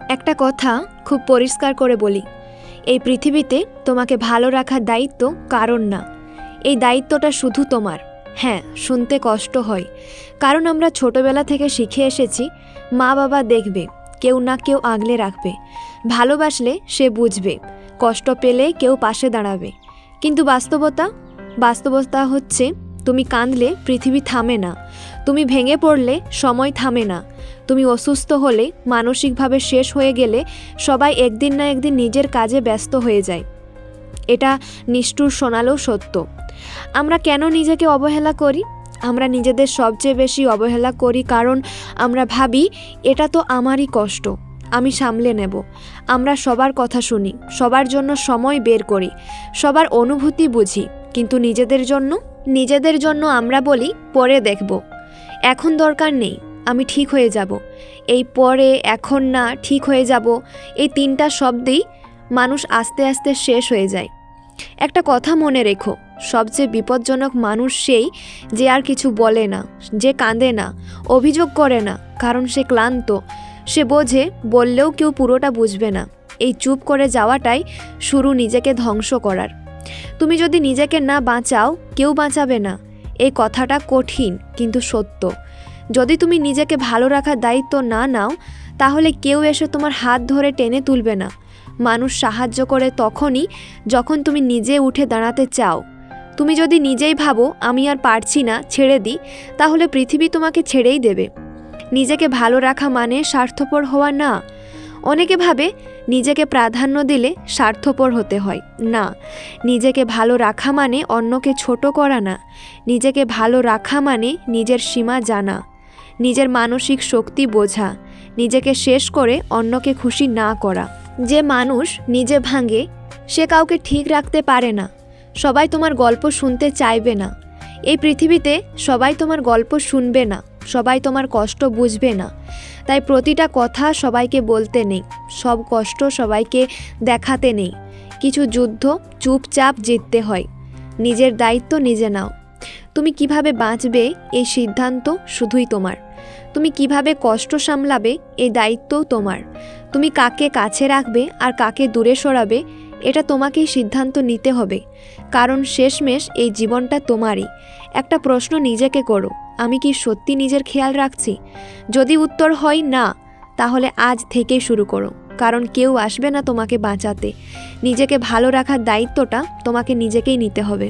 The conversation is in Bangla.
একটা কথা খুব পরিষ্কার করে বলি, এই পৃথিবীতে তোমাকে ভালো রাখার দায়িত্ব কারণ না, এই দায়িত্বটা শুধু তোমার। হ্যাঁ, শুনতে কষ্ট হয়, কারণ আমরা ছোটবেলা থেকে শিখে এসেছি মা বাবা দেখবে, কেউ না কেউ আগলে রাখবে, ভালোবাসলে সে বুঝবে, কষ্ট পেলে কেউ পাশে দাঁড়াবে। কিন্তু বাস্তবতা হচ্ছে তুমি কাঁদলে পৃথিবী থামে না, তুমি ভেঙে পড়লে সময় থামে না, তুমি অসুস্থ হলে, মানসিকভাবে শেষ হয়ে গেলে সবাই একদিন না একদিন নিজের কাজে ব্যস্ত হয়ে যায়। এটা নিষ্ঠুর শোনালেও সত্য। আমরা কেন নিজেকে অবহেলা করি? আমরা নিজেদের সবচেয়ে বেশি অবহেলা করি কারণ আমরা ভাবি এটা তো আমারই কষ্ট, আমি সামলে নেব। আমরা সবার কথা শুনি, সবার জন্য সময় বের করি, সবার অনুভূতি বুঝি, কিন্তু নিজেদের জন্য আমরা বলি পরে দেখব, এখন দরকার নেই, আমি ঠিক হয়ে যাব। এই পরে, এখন না, ঠিক হয়ে যাব, এই তিনটা শব্দেই মানুষ আস্তে আস্তে শেষ হয়ে যায়। একটা কথা মনে রেখো, সবচেয়ে বিপজ্জনক মানুষ সেই যে আর কিছু বলে না, যে কাঁদে না, অভিযোগ করে না, কারণ সে ক্লান্ত। সে বোঝে বললেও কেউ পুরোটা বুঝবে না। এই চুপ করে যাওয়াটাই শুরু নিজেকে ধ্বংস করার। তুমি যদি নিজেকে না বাঁচাও, কেউ বাঁচাবে না। এই কথাটা কঠিন কিন্তু সত্য। যদি তুমি নিজেকে ভালো রাখার দায়িত্ব না নাও, তাহলে কেউ এসে তোমার হাত ধরে টেনে তুলবে না। মানুষ সাহায্য করে তখনই যখন তুমি নিজে উঠে দাঁড়াতে চাও। তুমি যদি নিজেই ভাবো আমি আর পারছি না, ছেড়ে দিই, তাহলে পৃথিবী তোমাকে ছেড়েই দেবে। নিজেকে ভালো রাখা মানে স্বার্থপর হওয়া না। অনেকে ভাবে নিজেকে প্রাধান্য দিলে স্বার্থপর হতে হয়। না, নিজেকে ভালো রাখা মানে অন্যকে ছোট করা না। নিজেকে ভালো রাখা মানে নিজের সীমা জানা, নিজের মানসিক শক্তি বোঝা, নিজেকে শেষ করে অন্যকে খুশি না করা। যে মানুষ নিজে ভাঙে সে কাউকে ঠিক রাখতে পারে না। সবাই তোমার গল্প শুনতে চাইবে না। এই পৃথিবীতে সবাই তোমার গল্প শুনবে না, সবাই তোমার কষ্ট বুঝবে না। তাই প্রতিটা কথা সবাইকে বলতে নেই, সব কষ্ট সবাইকে দেখাতে নেই। কিছু যুদ্ধ চুপচাপ জিততে হয়। নিজের দায়িত্ব নিজে নাও। তুমি কিভাবে বাঁচবে এই সিদ্ধান্ত শুধুই তোমার। তুমি কিভাবে কষ্ট সামলাবে এই দায়িত্বও তোমার। তুমি কাকে কাছে রাখবে আর কাকে দূরে সরাবে এটা তোমাকেই সিদ্ধান্ত নিতে হবে, কারণ শেষমেশ এই জীবনটা তোমারই। একটা প্রশ্ন নিজেকে করো, আমি কি সত্যি নিজের খেয়াল রাখছি? যদি উত্তর হয় না, তাহলে আজ থেকেই শুরু করো, কারণ কেউ আসবে না তোমাকে বাঁচাতে। নিজেকে ভালো রাখার দায়িত্বটা তোমাকে নিজেকেই নিতে হবে।